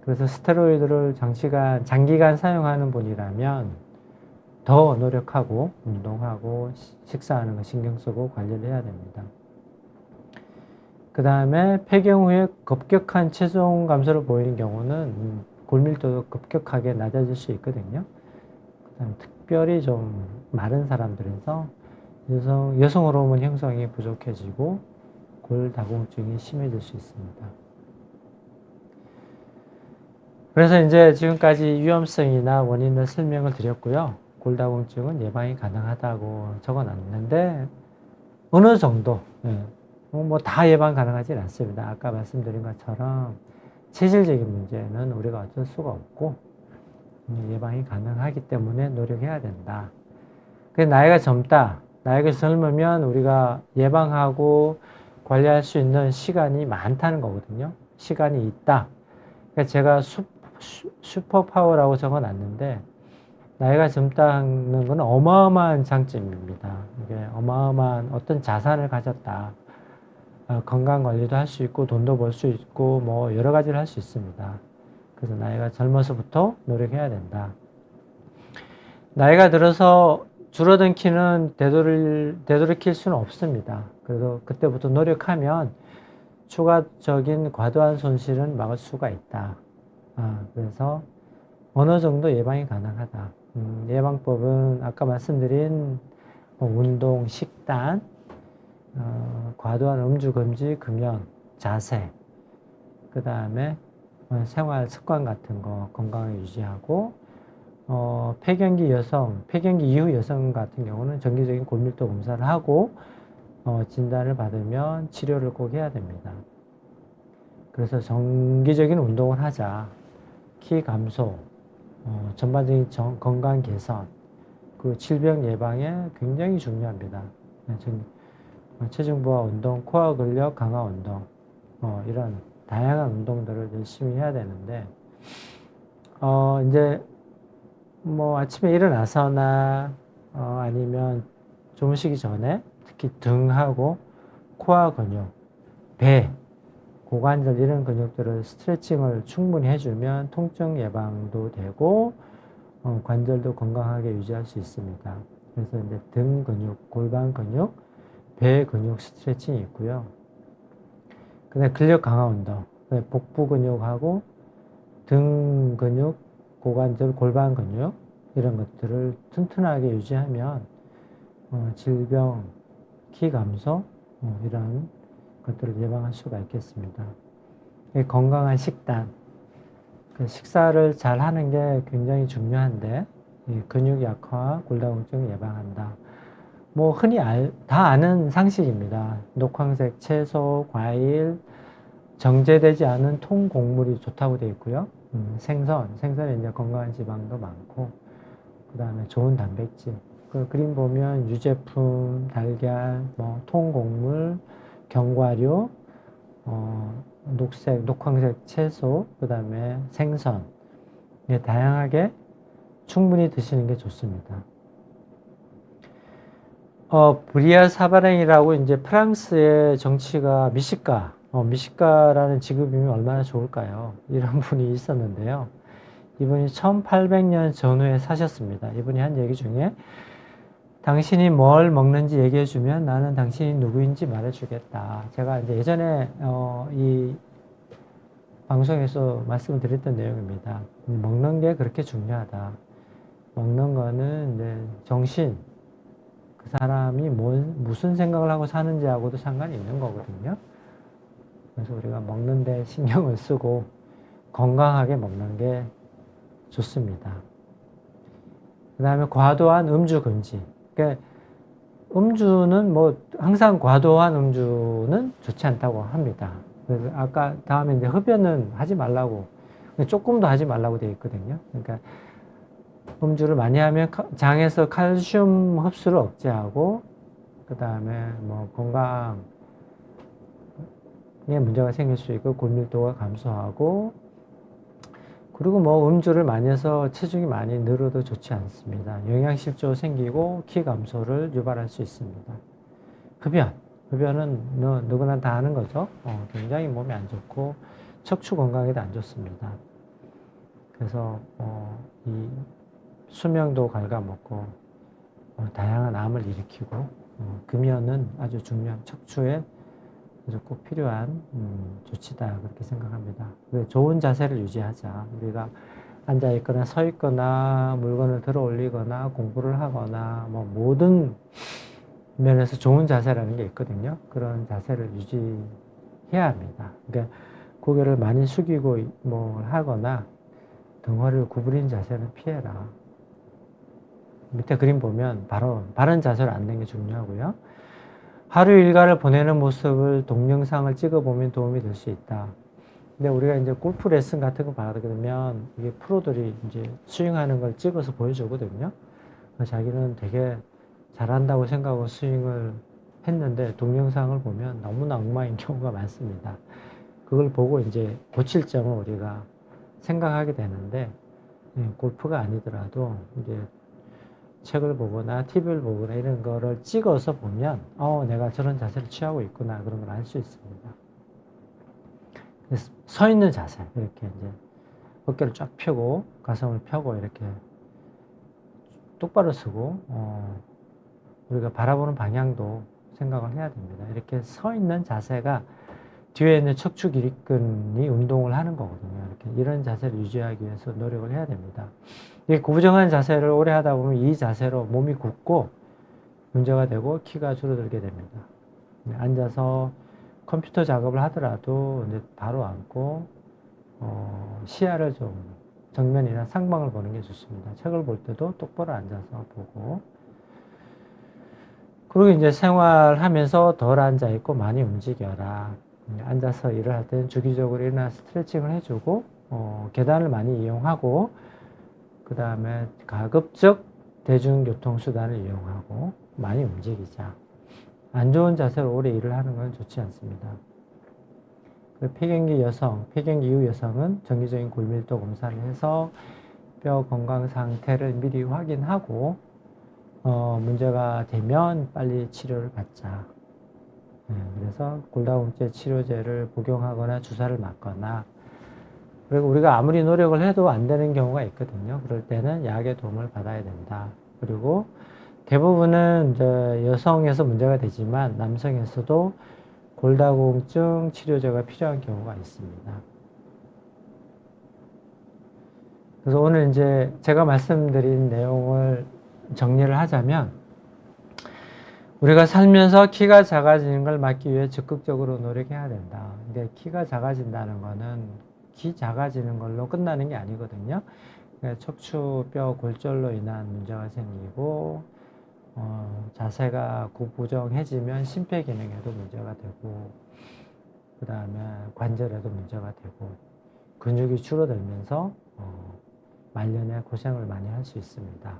Speaker 1: 그래서 스테로이드를 장기간 사용하는 분이라면 더 노력하고 운동하고 식사하는 거 신경 쓰고 관리를 해야 됩니다. 그 다음에 폐경 후에 급격한 체중 감소를 보이는 경우는 골밀도도 급격하게 낮아질 수 있거든요. 그다음에 특별히 좀 마른 사람들에서 여성 호르몬 형성이 부족해지고 골다공증이 심해질 수 있습니다. 그래서 이제 지금까지 위험성이나 원인을 설명을 드렸고요. 골다공증은 예방이 가능하다고 적어놨는데 어느 정도 뭐 다 예방 가능하진 않습니다. 아까 말씀드린 것처럼 체질적인 문제는 우리가 어쩔 수가 없고 예방이 가능하기 때문에 노력해야 된다. 나이가 젊다. 나이가 젊으면 우리가 예방하고 관리할 수 있는 시간이 많다는 거거든요. 시간이 있다. 그러니까 제가 슈퍼파워라고 적어놨는데 나이가 젊다는 건 어마어마한 장점입니다. 이게 어마어마한 어떤 자산을 가졌다. 건강 관리도 할 수 있고 돈도 벌 수 있고 뭐 여러 가지를 할 수 있습니다. 그래서 나이가 젊어서부터 노력해야 된다. 나이가 들어서 줄어든 키는 되돌이킬 수는 없습니다. 그래서 그때부터 노력하면 추가적인 과도한 손실은 막을 수가 있다. 그래서 어느 정도 예방이 가능하다. 예방법은 아까 말씀드린 운동, 식단, 과도한 음주 금지, 금연, 자세, 그 다음에 생활 습관 같은 거 건강을 유지하고 폐경기 이후 여성 같은 경우는 정기적인 골밀도 검사를 하고 진단을 받으면 치료를 꼭 해야 됩니다. 그래서 정기적인 운동을 하자. 키 감소, 전반적인 건강 개선, 그 질병 예방에 굉장히 중요합니다. 체중 부하 운동, 코어 근력 강화 운동, 이런 다양한 운동들을 열심히 해야 되는데, 이제 뭐 아침에 일어나서나 아니면 주무시기 전에 특히 등하고 코어 근육, 배, 고관절 이런 근육들을 스트레칭을 충분히 해주면 통증 예방도 되고 관절도 건강하게 유지할 수 있습니다. 그래서 이제 등 근육, 골반 근육, 배 근육 스트레칭이 있고요. 그다음에 근력 강화 운동, 복부 근육하고 등 근육, 고관절, 골반 근육 이런 것들을 튼튼하게 유지하면 질병, 키 감소 이런 것들을 예방할 수가 있겠습니다. 건강한 식단, 식사를 잘 하는 게 굉장히 중요한데 근육 약화, 골다공증을 예방한다. 뭐 흔히 다 아는 상식입니다. 녹황색 채소, 과일, 정제되지 않은 통곡물이 좋다고 되어 있고요. 생선에 이제 건강한 지방도 많고, 그 다음에 좋은 단백질. 그 그림 보면 유제품, 달걀, 뭐 통곡물, 견과류, 녹황색 채소, 그 다음에 생선. 다양하게 충분히 드시는 게 좋습니다. 브리아 사바랭이라고 이제 프랑스의 정치가 미식가라는 직업이면 얼마나 좋을까요? 이런 분이 있었는데요. 이분이 1800년 전후에 사셨습니다. 이분이 한 얘기 중에 당신이 뭘 먹는지 얘기해주면 나는 당신이 누구인지 말해주겠다. 제가 이제 예전에 이 방송에서 말씀을 드렸던 내용입니다. 먹는 게 그렇게 중요하다. 먹는 거는 이제 정신, 그 사람이 무슨 생각을 하고 사는지하고도 상관이 있는 거거든요. 그래서 우리가 먹는 데 신경을 쓰고 건강하게 먹는 게 좋습니다. 그 다음에 과도한 음주 금지. 그러니까 음주는 뭐 항상 과도한 음주는 좋지 않다고 합니다. 그래서 아까 다음에 이제 흡연은 하지 말라고, 조금도 하지 말라고 되어 있거든요. 그러니까 음주를 많이 하면 장에서 칼슘 흡수를 억제하고, 그 다음에 뭐 건강에 문제가 생길 수 있고, 골밀도가 감소하고, 그리고 뭐 음주를 많이 해서 체중이 많이 늘어도 좋지 않습니다. 영양실조 생기고 키 감소를 유발할 수 있습니다. 흡연은 누구나 다 아는 거죠. 굉장히 몸에 안 좋고 척추 건강에도 안 좋습니다. 그래서 이 수명도 갉아먹고 다양한 암을 일으키고 금연은 아주 중요한 척추에 아주 꼭 필요한 조치다 그렇게 생각합니다. 좋은 자세를 유지하자. 우리가 앉아 있거나 서 있거나 물건을 들어 올리거나 공부를 하거나 뭐 모든 면에서 좋은 자세라는 게 있거든요. 그런 자세를 유지해야 합니다. 그러니까 고개를 많이 숙이고 뭘 하거나 등허리를 구부린 자세는 피해라. 밑에 그림 보면 바른 자세로 앉는 게 중요하고요. 하루 일과를 보내는 모습을 동영상을 찍어보면 도움이 될 수 있다. 근데 우리가 이제 골프 레슨 같은 거 받게 되면 이게 프로들이 이제 스윙하는 걸 찍어서 보여주거든요. 자기는 되게 잘한다고 생각하고 스윙을 했는데 동영상을 보면 너무나 엉망인 경우가 많습니다. 그걸 보고 이제 고칠 점을 우리가 생각하게 되는데 골프가 아니더라도 이제 책을 보거나 TV를 보거나 이런 거를 찍어서 보면 내가 저런 자세를 취하고 있구나 그런 걸 알 수 있습니다. 서 있는 자세 이렇게 이제 어깨를 쫙 펴고 가슴을 펴고 이렇게 똑바로 서고 우리가 바라보는 방향도 생각을 해야 됩니다. 이렇게 서 있는 자세가 뒤에 있는 척추 기립근이 운동을 하는 거거든요. 이렇게 이런 자세를 유지하기 위해서 노력을 해야 됩니다. 이 고부정한 자세를 오래 하다 보면 이 자세로 몸이 굳고 문제가 되고 키가 줄어들게 됩니다. 앉아서 컴퓨터 작업을 하더라도 이제 바로 앉고 시야를 좀 정면이나 상방을 보는 게 좋습니다. 책을 볼 때도 똑바로 앉아서 보고 그리고 이제 생활하면서 덜 앉아 있고 많이 움직여라. 앉아서 일을 할 때는 주기적으로 일어나 스트레칭을 해주고 계단을 많이 이용하고 그 다음에 가급적 대중교통수단을 이용하고 많이 움직이자. 안 좋은 자세로 오래 일을 하는 건 좋지 않습니다. 폐경기 이후 여성은 정기적인 골밀도 검사를 해서 뼈 건강 상태를 미리 확인하고 문제가 되면 빨리 치료를 받자. 그래서 골다공증 치료제를 복용하거나 주사를 맞거나 그리고 우리가 아무리 노력을 해도 안 되는 경우가 있거든요. 그럴 때는 약의 도움을 받아야 된다. 그리고 대부분은 이제 여성에서 문제가 되지만 남성에서도 골다공증 치료제가 필요한 경우가 있습니다. 그래서 오늘 이제 제가 말씀드린 내용을 정리를 하자면 우리가 살면서 키가 작아지는 걸 막기 위해 적극적으로 노력해야 된다. 근데 키가 작아진다는 거는 키 작아지는 걸로 끝나는 게 아니거든요. 척추뼈 골절로 인한 문제가 생기고 자세가 구부정해지면 심폐기능에도 문제가 되고 그 다음에 관절에도 문제가 되고 근육이 줄어들면서 말년에 고생을 많이 할 수 있습니다.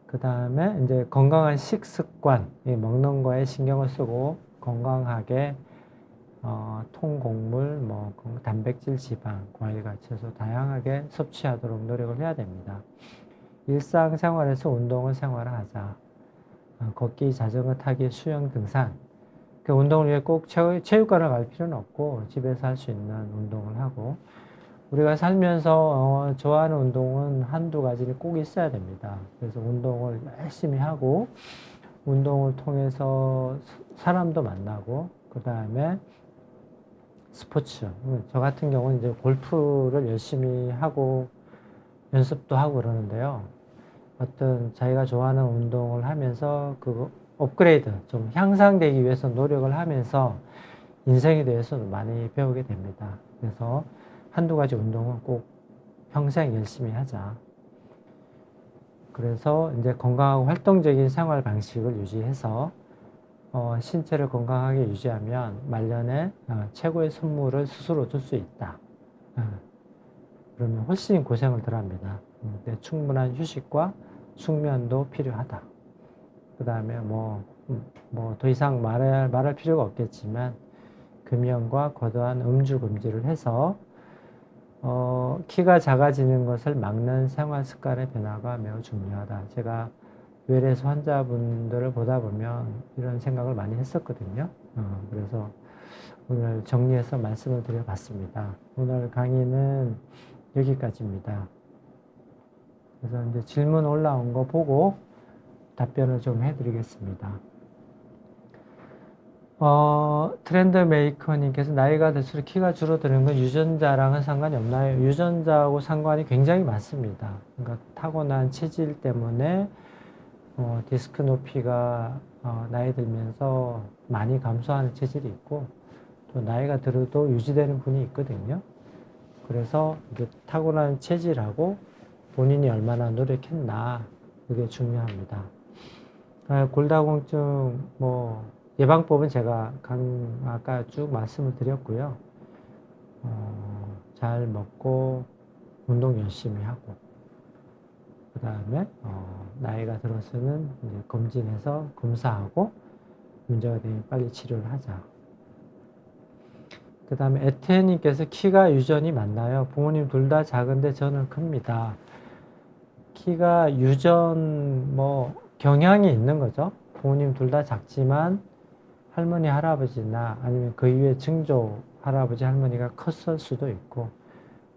Speaker 1: 그 다음에 이제 건강한 식습관, 먹는 거에 신경을 쓰고 건강하게 통곡물, 단백질, 지방, 과일과 채소 다양하게 섭취하도록 노력을 해야 됩니다. 일상생활에서 운동을 생활화하자. 걷기, 자전거 타기, 수영, 등산. 그 운동을 위해 꼭 체육관을 갈 필요는 없고 집에서 할 수 있는 운동을 하고 우리가 살면서 좋아하는 운동은 한두 가지는 꼭 있어야 됩니다. 그래서 운동을 열심히 하고 운동을 통해서 사람도 만나고 그 다음에 스포츠. 저 같은 경우는 이제 골프를 열심히 하고 연습도 하고 그러는데요. 어떤 자기가 좋아하는 운동을 하면서 그 업그레이드, 좀 향상되기 위해서 노력을 하면서 인생에 대해서 많이 배우게 됩니다. 그래서 한두 가지 운동은 꼭 평생 열심히 하자. 그래서 이제 건강하고 활동적인 생활 방식을 유지해서 신체를 건강하게 유지하면 말년에 최고의 선물을 스스로 줄 수 있다. 그러면 훨씬 고생을 덜 합니다. 충분한 휴식과 숙면도 필요하다. 그 다음에 더 이상 말할 필요가 없겠지만 금연과 과도한 음주 금지를 해서 키가 작아지는 것을 막는 생활 습관의 변화가 매우 중요하다. 제가 외래에서 환자분들을 보다 보면 이런 생각을 많이 했었거든요. 그래서 오늘 정리해서 말씀을 드려봤습니다. 오늘 강의는 여기까지입니다. 그래서 이제 질문 올라온 거 보고 답변을 좀 해드리겠습니다. 트렌드 메이커님께서 나이가 들수록 키가 줄어드는 건 유전자랑은 상관이 없나요? 유전자하고 상관이 굉장히 많습니다. 그러니까 타고난 체질 때문에 디스크 높이가 나이 들면서 많이 감소하는 체질이 있고 또 나이가 들어도 유지되는 분이 있거든요. 그래서 이게 타고난 체질하고 본인이 얼마나 노력했나 그게 중요합니다. 골다공증 예방법은 제가 아까 쭉 말씀을 드렸고요. 잘 먹고 운동 열심히 하고 그 다음에 나이가 들어서는 이제 검진해서 검사하고 문제가 되면 빨리 치료를 하자. 그 다음에 에테님께서 키가 유전이 맞나요? 부모님 둘 다 작은데 저는 큽니다. 키가 유전 경향이 있는 거죠. 부모님 둘 다 작지만 할머니 할아버지나 아니면 그 이후에 증조 할아버지 할머니가 컸을 수도 있고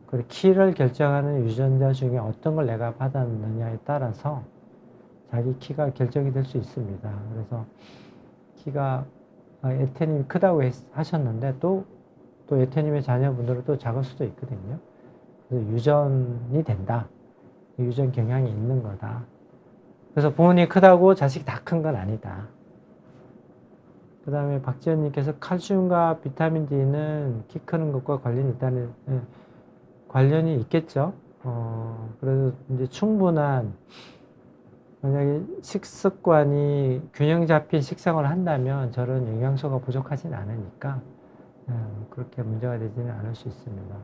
Speaker 1: 그리고 키를 결정하는 유전자 중에 어떤 걸 내가 받았느냐에 따라서 자기 키가 결정이 될 수 있습니다. 그래서 키가 에테님이 크다고 하셨는데 또 에테님의 자녀분들은 또 작을 수도 있거든요. 그래서 유전이 된다. 유전 경향이 있는 거다. 그래서 부모님이 크다고 자식이 다 큰 건 아니다. 그 다음에 박지현님께서 칼슘과 비타민 D는 키 크는 것과 관련이 있다는, 관련이 있겠죠. 그래도 이제 충분한, 만약에 식습관이 균형 잡힌 식생활을 한다면 저런 영양소가 부족하진 않으니까, 그렇게 문제가 되지는 않을 수 있습니다.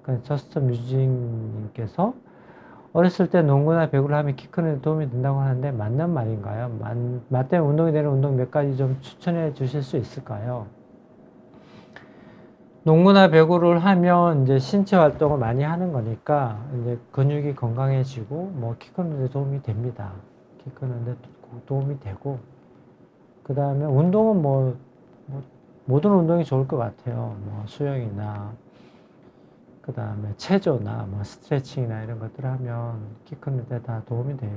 Speaker 1: 그러니까 저스트 뮤직님께서 어렸을 때 농구나 배구를 하면 키 크는 데 도움이 된다고 하는데 맞는 말인가요? 맞다면 운동이 되는 운동 몇 가지 좀 추천해 주실 수 있을까요? 농구나 배구를 하면 이제 신체 활동을 많이 하는 거니까 이제 근육이 건강해지고 키 크는 데 도움이 됩니다. 키 크는 데 도움이 되고 그 다음에 운동은 모든 운동이 좋을 것 같아요. 수영이나 그 다음에 체조나 스트레칭이나 이런 것들을 하면 키 크는 데 다 도움이 될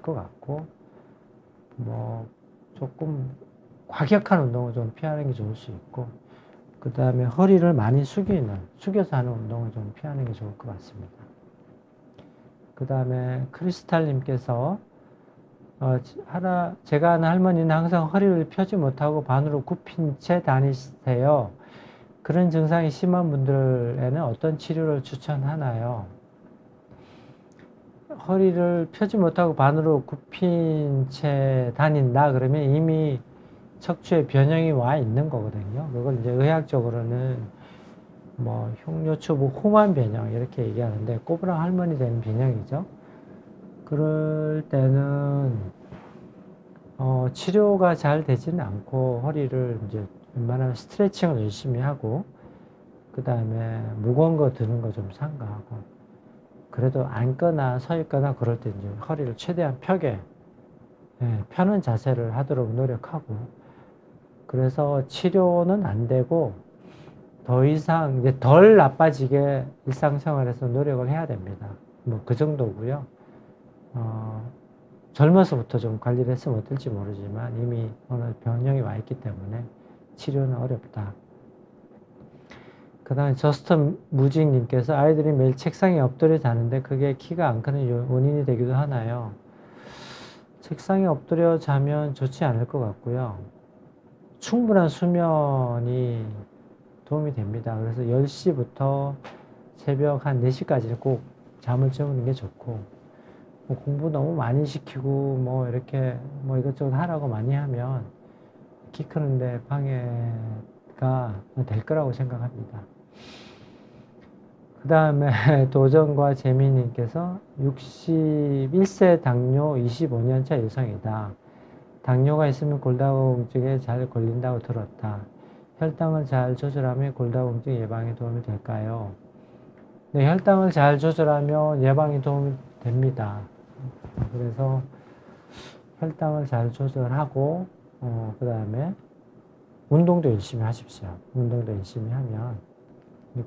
Speaker 1: 것 같고 조금 과격한 운동을 좀 피하는 게 좋을 수 있고 그 다음에 허리를 많이 숙여서 하는 운동을 좀 피하는 게 좋을 것 같습니다. 그 다음에 크리스탈님께서 제가 아는 할머니는 항상 허리를 펴지 못하고 반으로 굽힌 채 다니세요. 그런 증상이 심한 분들에는 어떤 치료를 추천하나요? 허리를 펴지 못하고 반으로 굽힌 채 다닌다 그러면 이미 척추에 변형이 와 있는 거거든요. 그걸 이제 의학적으로는 흉뇨추부 호만 변형 이렇게 얘기하는데 꼬부랑 할머니 되는 변형이죠. 그럴 때는 치료가 잘 되지는 않고 허리를 이제 웬만하면 스트레칭을 열심히 하고 그 다음에 무거운 거 드는 거 좀 삼가하고 그래도 앉거나 서 있거나 그럴 때 이제 허리를 최대한 펴는 자세를 하도록 노력하고 그래서 치료는 안 되고 더 이상 이제 덜 나빠지게 일상생활에서 노력을 해야 됩니다. 그 정도고요. 젊어서부터 좀 관리를 했으면 어떨지 모르지만 이미 어느 병형이 와 있기 때문에 치료는 어렵다. 그 다음에 저스트 무직님께서 아이들이 매일 책상에 엎드려 자는데 그게 키가 안 크는 원인이 되기도 하나요? 책상에 엎드려 자면 좋지 않을 것 같고요. 충분한 수면이 도움이 됩니다. 그래서 10시부터 새벽 한 4시까지는 꼭 잠을 주무는 게 좋고 공부 너무 많이 시키고 이렇게 이것저것 하라고 많이 하면 키 크는데 방해가 될 거라고 생각합니다. 그 다음에 도전과 재민님께서 61세 당뇨 25년차 여성이다. 당뇨가 있으면 골다공증에 잘 걸린다고 들었다. 혈당을 잘 조절하면 골다공증 예방에 도움이 될까요? 네, 혈당을 잘 조절하면 예방에 도움이 됩니다. 그래서 혈당을 잘 조절하고 그 다음에 운동도 열심히 하십시오. 운동도 열심히 하면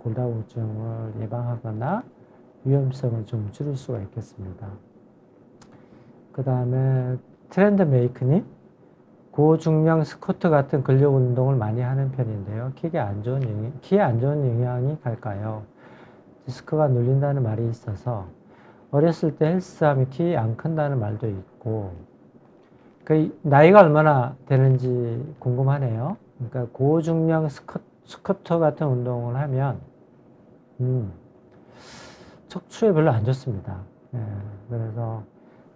Speaker 1: 골다공증을 예방하거나 위험성을 좀 줄일 수가 있겠습니다. 그 다음에 트렌드 메이크님, 고중량 스쿼트 같은 근력 운동을 많이 하는 편인데요. 키에 안 좋은 영향이 갈까요? 디스크가 눌린다는 말이 있어서 어렸을 때 헬스하면 키 안 큰다는 말도 있고, 그 나이가 얼마나 되는지 궁금하네요. 그러니까 고중량 스쿼트 같은 운동을 하면 척추에 별로 안 좋습니다. 예, 그래서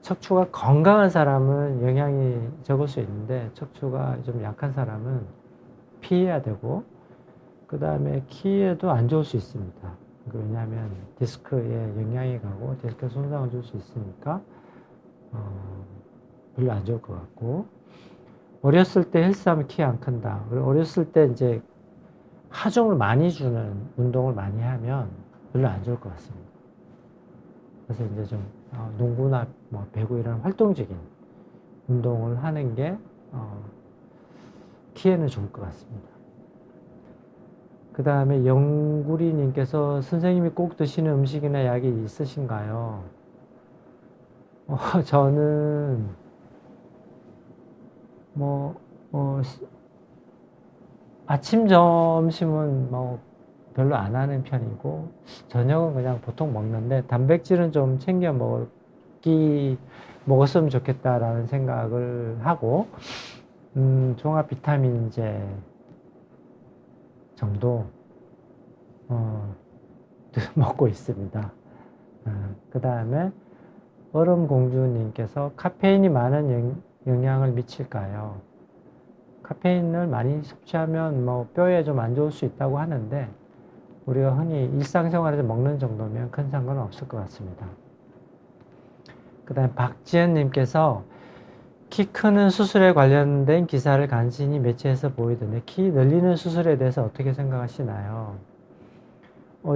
Speaker 1: 척추가 건강한 사람은 영향이 적을 수 있는데 척추가 좀 약한 사람은 피해야 되고, 그 다음에 키에도 안 좋을 수 있습니다. 왜냐하면 디스크에 영향이 가고 디스크 손상을 줄 수 있으니까 별로 안 좋을 것 같고, 어렸을 때 헬스하면 키 안 큰다. 그리고 어렸을 때 이제 하중을 많이 주는 운동을 많이 하면 별로 안 좋을 것 같습니다. 그래서 이제 좀 농구나 뭐 배구 이런 활동적인 운동을 하는 게 키에는 좋을 것 같습니다. 그 다음에 영구리님께서 선생님이 꼭 드시는 음식이나 약이 있으신가요? 저는 아침, 점심은 뭐 별로 안 하는 편이고, 저녁은 그냥 보통 먹는데, 단백질은 좀 챙겨 먹었으면 좋겠다라는 생각을 하고, 종합 비타민제 정도, 먹고 있습니다. 그 다음에, 얼음공주님께서 카페인이 많은 영향을 미칠까요? 카페인을 많이 섭취하면 뭐 뼈에 좀 안 좋을 수 있다고 하는데, 우리가 흔히 일상생활에서 먹는 정도면 큰 상관은 없을 것 같습니다. 그 다음에 박지현님께서 키 크는 수술에 관련된 기사를 간신히 매체에서 보이던데 키 늘리는 수술에 대해서 어떻게 생각하시나요?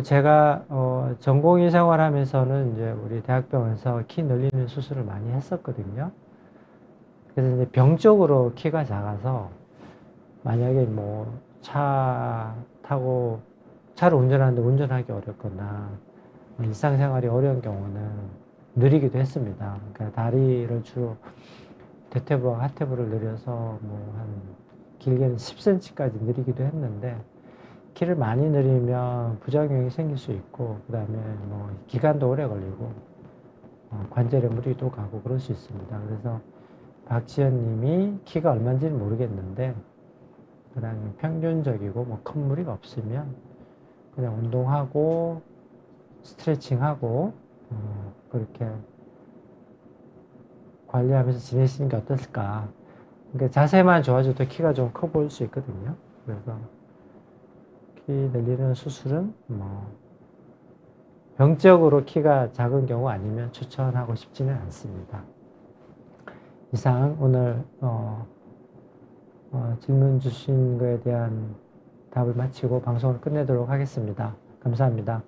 Speaker 1: 제가 전공의 생활하면서는 이제 우리 대학병원에서 키 늘리는 수술을 많이 했었거든요. 그래서 이제 병적으로 키가 작아서 만약에 뭐 차를 운전하는데 운전하기 어렵거나 일상생활이 어려운 경우는 느리기도 했습니다. 그러니까 다리를 주로 대퇴부와 하퇴부를 늘려서 뭐 한 길게는 10cm까지 늘리기도 했는데, 키를 많이 늘리면 부작용이 생길 수 있고, 그 다음에 뭐 기간도 오래 걸리고 관절에 무리도 가고 그럴 수 있습니다. 그래서 박지현 님이 키가 얼마인지는 모르겠는데 그냥 평균적이고 뭐 큰 무리가 없으면 그냥 운동하고 스트레칭하고 그렇게 관리하면서 지내시는 게 어떨까. 그러니까 자세만 좋아져도 키가 좀 커 보일 수 있거든요. 그래서 키 늘리는 수술은 뭐 병적으로 키가 작은 경우 아니면 추천하고 싶지는 않습니다. 이상 오늘 질문 주신 거에 대한 답을 마치고 방송을 끝내도록 하겠습니다. 감사합니다.